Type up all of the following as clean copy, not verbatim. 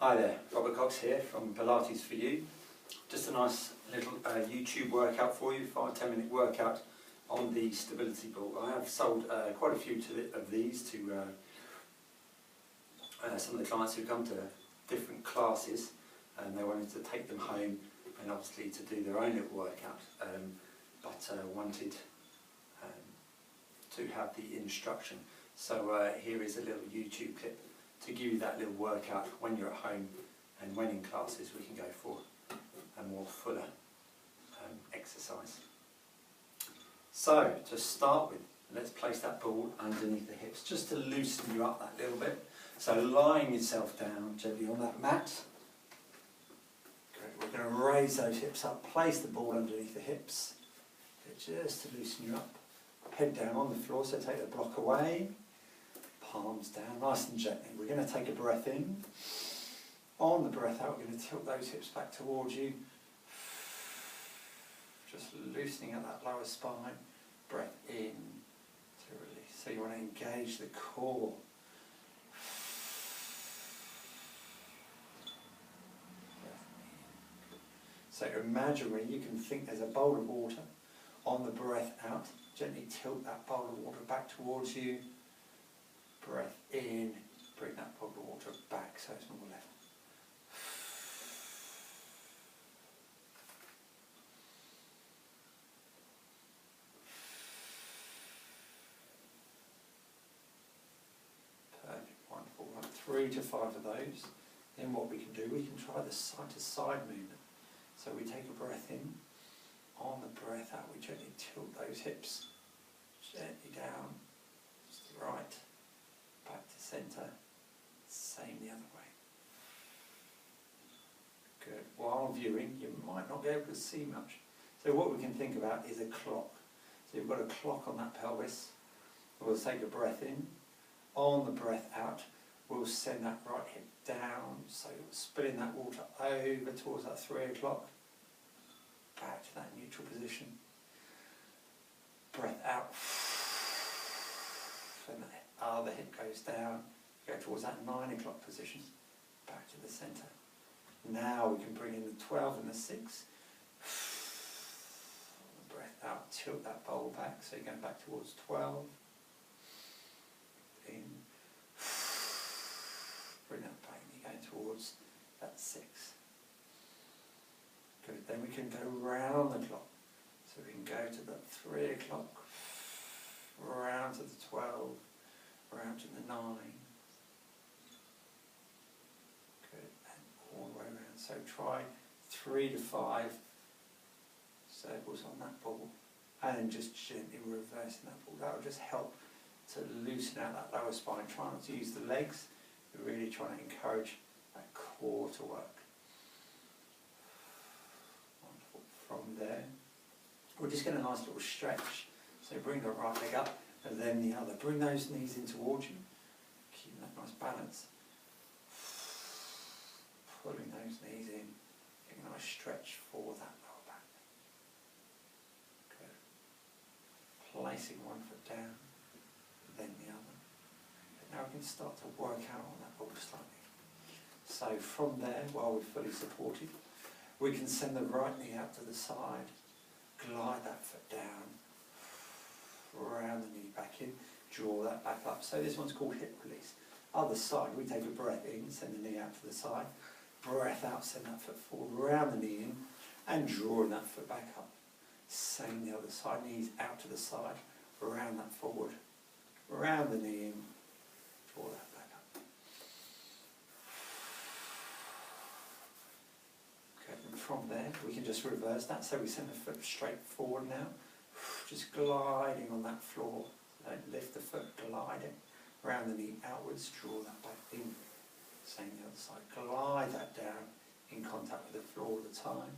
Hi there, Robert Cox here from Pilates for You. Just a nice little YouTube workout for you, 5-10 minute workout on the stability ball. I have sold quite a few of these to some of the clients who come to different classes, and they wanted to take them home and obviously to do their own little workout, but wanted to have the instruction. So here is a little YouTube clip to give you that little workout when you're at home, and when in classes we can go for a more fuller exercise. So to start with, let's place that ball underneath the hips just to loosen you up that little bit. So lying yourself down gently on that mat. Good. We're going to raise those hips up, place the ball underneath the hips, good, just to loosen you up. Head down on the floor, so take the block away. Palms down, nice and gently. We're going to take a breath in. On the breath out, we're going to tilt those hips back towards you. Just loosening at that lower spine. Breath in to release. So you want to engage the core. So imagine where you can think there's a bowl of water. On the breath out, gently tilt that bowl of water back towards you. Breath in, bring that bowl of water back so it's more level. Perfect, wonderful. Right, 3 to 5 of those. Then what we can do, we can try the side to side movement. So we take a breath in. On the breath out, we gently tilt those hips gently down, just right. Back to centre, same the other way. Good. While viewing, you might not be able to see much. So what we can think about is a clock. So you've got a clock on that pelvis. We'll take a breath in. On the breath out, we'll send that right hip down. So spilling that water over towards that 3 o'clock. Back to that neutral position. Breath out. And the other hip goes down, go towards that 9 o'clock position, back to the centre. Now we can bring in the 12 and the 6. Breath out, tilt that bowl back, so you're going back towards 12. In. Bring that back, you're going towards that 6. Good, then we can go round the clock. So we can go to the 3 o'clock, round to the 12, round to the 9. Good, and all the way around. So try 3 to 5 circles on that ball, and then just gently reversing that ball. That will just help to loosen out that lower spine. Try not to use the legs. We're really trying to encourage that core to work. Wonderful. From there, we're just getting a nice little stretch. So bring the right leg up and then the other. Bring those knees in towards you. Keep that nice balance. Pulling those knees in. Getting a nice stretch for that lower back. Good. Placing one foot down, then the other. And now we can start to work out on that ball slightly. So from there, while we're fully supported, we can send the right knee out to the side. Glide that foot down, round the knee back in, draw that back up. So this one's called hip release. Other side, we take a breath in, send the knee out to the side, breath out, send that foot forward, round the knee in, and drawing that foot back up. Same the other side, knees out to the side, round that forward, round the knee in, draw that back up. And from there, we can just reverse that. So we send the foot straight forward now, just gliding on that floor. Don't lift the foot, glide it around the knee outwards, draw that back in. Same the other side, glide that down in contact with the floor all the time.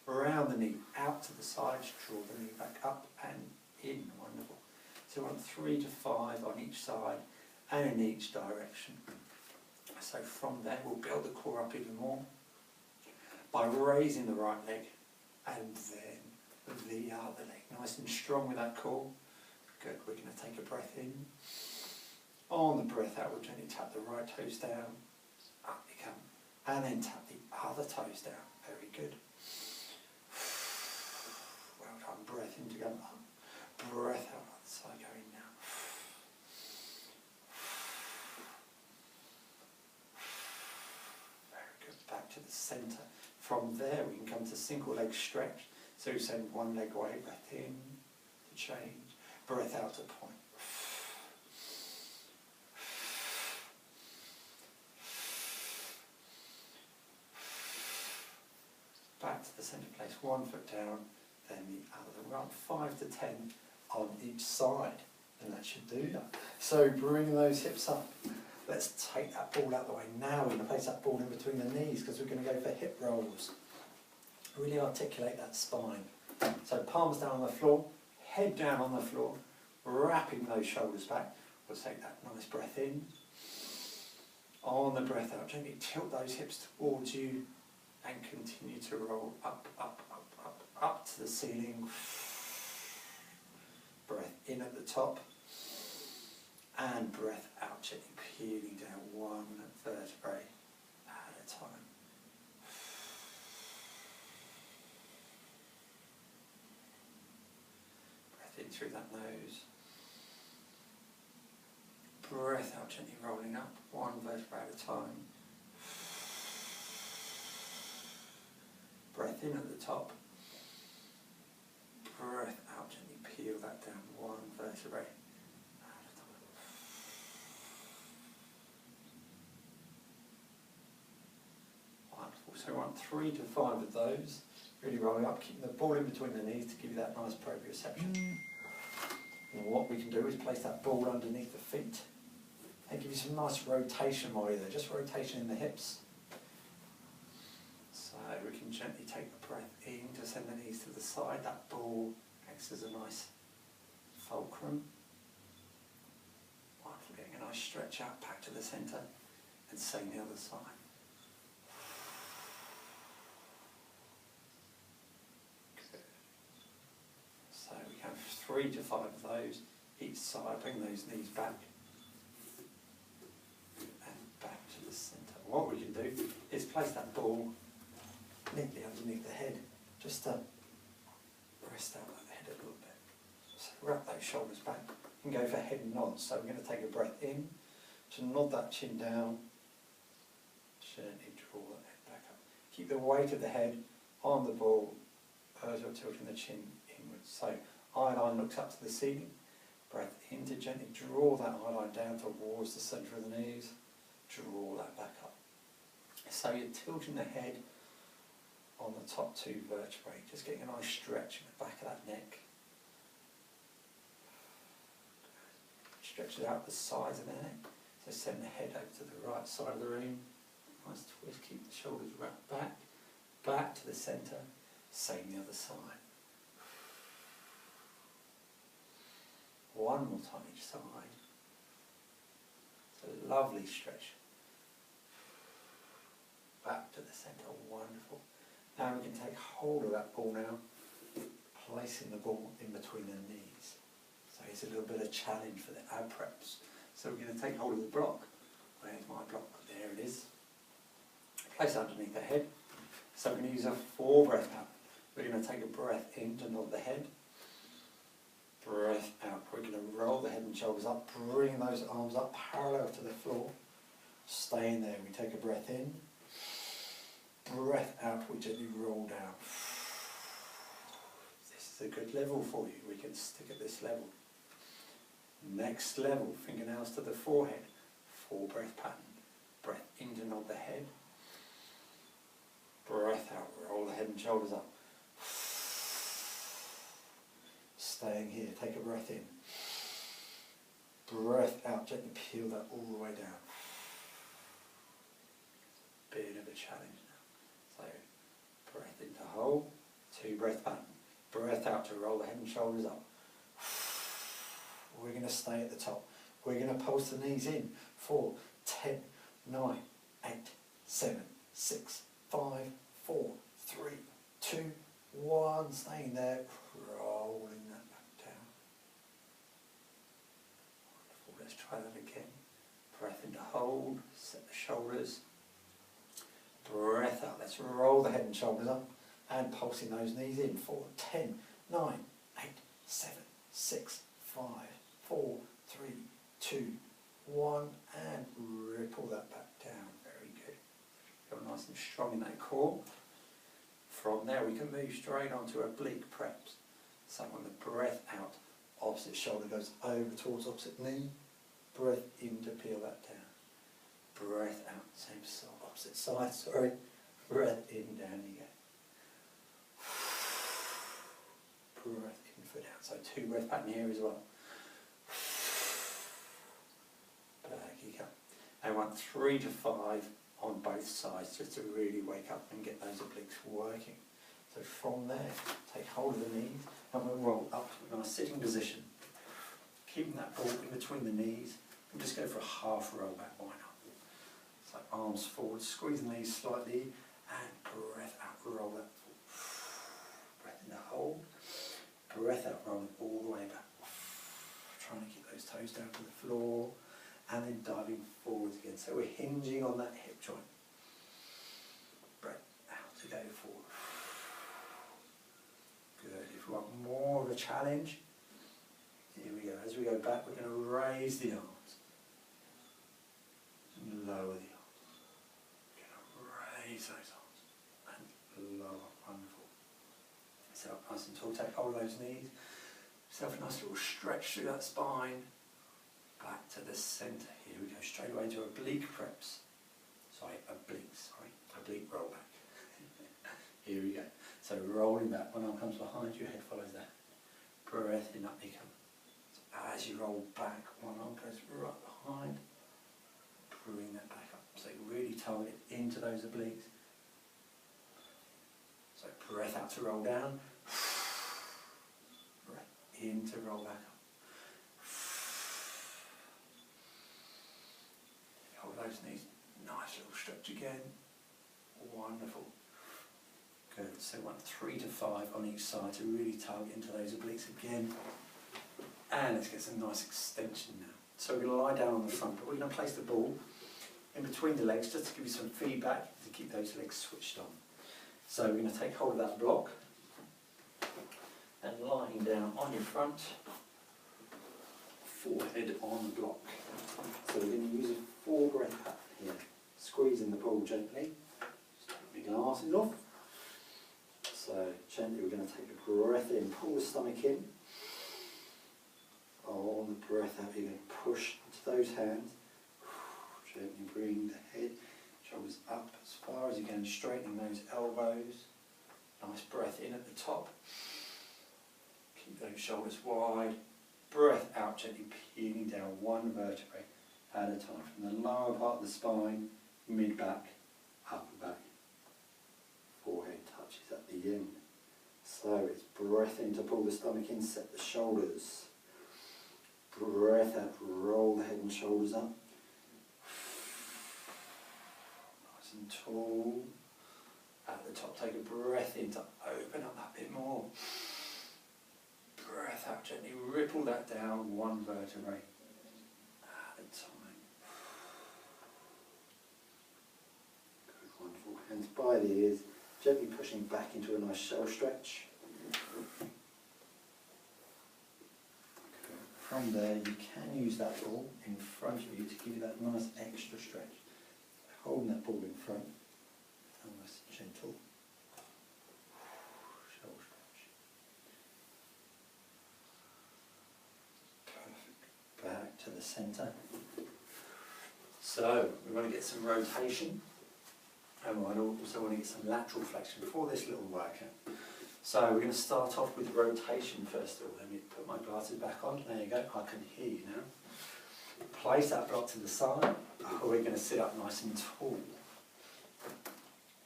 Around the knee, out to the sides, draw the knee back up and in. Wonderful. So we want 3 to 5 on each side and in each direction. So from there, we'll build the core up even more by raising the right leg and then the other leg. Nice and strong with that core. Good, we're going to take a breath in. On the breath out, we'll gently tap the right toes down. Up you come. And then tap the other toes down. Very good. Well done. Breath in to go up. Breath out on the side going down. Very good. Back to the centre. From there we can come to single leg stretch. So you send one leg away, breath in to change, breath out to point. Back to the centre place, 1 foot down, then the other. We're up 5 to 10 on each side, and that should do that. So bring those hips up. Let's take that ball out of the way. Now we're going to place that ball in between the knees because we're going to go for hip rolls. Really articulate that spine. So palms down on the floor, head down on the floor, wrapping those shoulders back. We'll take that nice breath in. On the breath out, gently tilt those hips towards you and continue to roll up, up, up, up, up to the ceiling. Breath in at the top and breath out, gently peeling down one vertebrae at a time. Breath in through that nose. Breath out, gently rolling up, one vertebrae at a time. Breath in at the top. Breath out, gently peel that down, one vertebrae at a time. Wonderful. So we want 3 to 5 of those. Really rolling up, keeping the ball in between the knees to give you that nice proprioception. And what we can do is place that ball underneath the feet and give you some nice rotation while you're there, just rotation in the hips. So we can gently take the breath in to send the knees to the side. That ball acts as a nice fulcrum. Wonderful, getting a nice stretch out back to the centre and same the other side. Good. So we have 3 to 5 of those each side. Bring those knees back. What we can do is place that ball neatly underneath the head, just to rest out the head a little bit. So wrap those shoulders back and go for head nods. So we're going to take a breath in to nod that chin down, gently draw that head back up. Keep the weight of the head on the ball as you're tilting the chin inwards. So eye line looks up to the ceiling. Breath in to gently draw that eye line down towards the centre of the knees. Draw that back up. So you're tilting the head on the top 2 vertebrae, just getting a nice stretch in the back of that neck. Stretch it out the sides of the neck. So send the head over to the right side of the room. Nice twist, keep the shoulders wrapped back. Back to the centre, same the other side. One more time each side. It's a lovely stretch. Back to the centre, wonderful. Now we can take hold of that ball now, placing the ball in between the knees. So it's a little bit of challenge for the ab preps. So we're going to take hold of the block. Where's my block? There it is. Place it underneath the head. So we're going to use a 4 breath pattern. We're going to take a breath in to nod the head. Breath out. We're going to roll the head and shoulders up, bring those arms up parallel to the floor. Staying there. We take a breath in. Breath out, we gently roll down. This is a good level for you. We can stick at this level. Next level, fingernails to the forehead. 4 breath pattern. Breath in to nod the head. Breath out, roll the head and shoulders up. Staying here, take a breath in. Breath out, gently peel that all the way down. Bit of a challenge. So, breath in to hold, 2 breath pattern. Breath out to roll the head and shoulders up. We're going to stay at the top. We're going to pulse the knees in. 4, 10, 9, 8, 7, 6, 5, 4, 3, 2, 1. Staying there, rolling that back down. Wonderful. Let's try that again. Breath in to hold, set the shoulders. let's roll the head and shoulders up and pulsing those knees in for 10, 9, 8, 7, 6, 5, 4, 3, 2, 1, and ripple that back down. Very good. Feel nice and strong in that core. From there we can move straight onto oblique preps. So on the breath out, opposite shoulder goes over towards opposite knee. Breath in to peel that down. Breath out, same side, opposite side, sorry. Breath in, down you go. Breath in for down. So 2 breath pattern here as well. Back you go. I want 3 to 5 on both sides just to really wake up and get those obliques working. So from there, take hold of the knees and we'll roll up in a sitting position. Keeping that ball in between the knees. We'll just go for a half roll back, why not? So arms forward, squeeze the knees slightly and breath out, roll that forward. Breath in to hold, breath out, roll it all the way back. Trying to keep those toes down to the floor and then diving forwards again. So we're hinging on that hip joint. Breath out to go forward. Good. If we want more of a challenge, here we go. As we go back, we're going to raise the arms and lower the arms. We're going to raise those arms and lower. Wonderful. Sit up nice and tall. Take hold of those knees. Yourself a nice little stretch through that spine. Back to the centre. Here we go. Straight away into oblique preps. Oblique roll back. Here we go. So rolling back. One arm comes behind you, head follows that. Breath in, up you come. As you roll back, one arm goes right behind, bring that back up. So really target into those obliques. So breath out to roll down, breath in to roll back up. Hold those knees, nice little stretch again. Wonderful. Good. So 3 to 5 on each side to really target into those obliques again. And let's get some nice extension now. So we're going to lie down on the front, but we're going to place the ball in between the legs just to give you some feedback to keep those legs switched on. So we're going to take hold of that block and lying down on your front, forehead on the block. So we're going to use a 4 breath pattern here. Squeezing the ball gently. Just take the glasses off. So gently we're going to take a breath in, pull the stomach in. On the breath out, you're going to push into those hands. Gently bring the head, shoulders up as far as you can, straightening those elbows. Nice breath in at the top. Keep those shoulders wide. Breath out, gently peeling down 1 vertebrae at a time. From the lower part of the spine, mid-back, upper back. Forehead touches at the end. So it's breath in to pull the stomach in, set the shoulders. Breath out, roll the head and shoulders up. Nice and tall. At the top, take a breath in to open up that bit more. Breath out, gently ripple that down 1 vertebrae at a time. Good, wonderful. Hands by the ears, gently pushing back into a nice shell stretch. From there, you can use that ball in front of you to give you that nice extra stretch. Holding that ball in front, and nice gentle shell stretch. Perfect. Back to the centre. So we want to get some rotation, and we also want to get some lateral flexion before this little workout. So we're going to start off with rotation first of all. Let me put my glasses back on. There you go, I can hear you now. Place that block to the side. We're going to sit up nice and tall.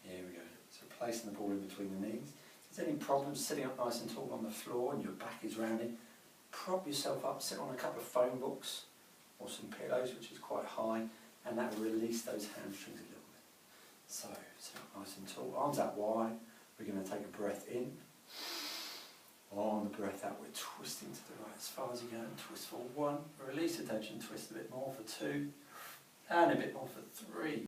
Here we go. So placing the ball in between the knees. If there's any problems sitting up nice and tall on the floor and your back is rounded, prop yourself up, sit on a couple of phone books or some pillows, which is quite high, and that will release those hamstrings a little bit. So sit up nice and tall, arms out wide. We're going to take a breath in. On the breath out, we're twisting to the right as far as you can. Twist for 1, release the tension, twist a bit more for 2, and a bit more for 3.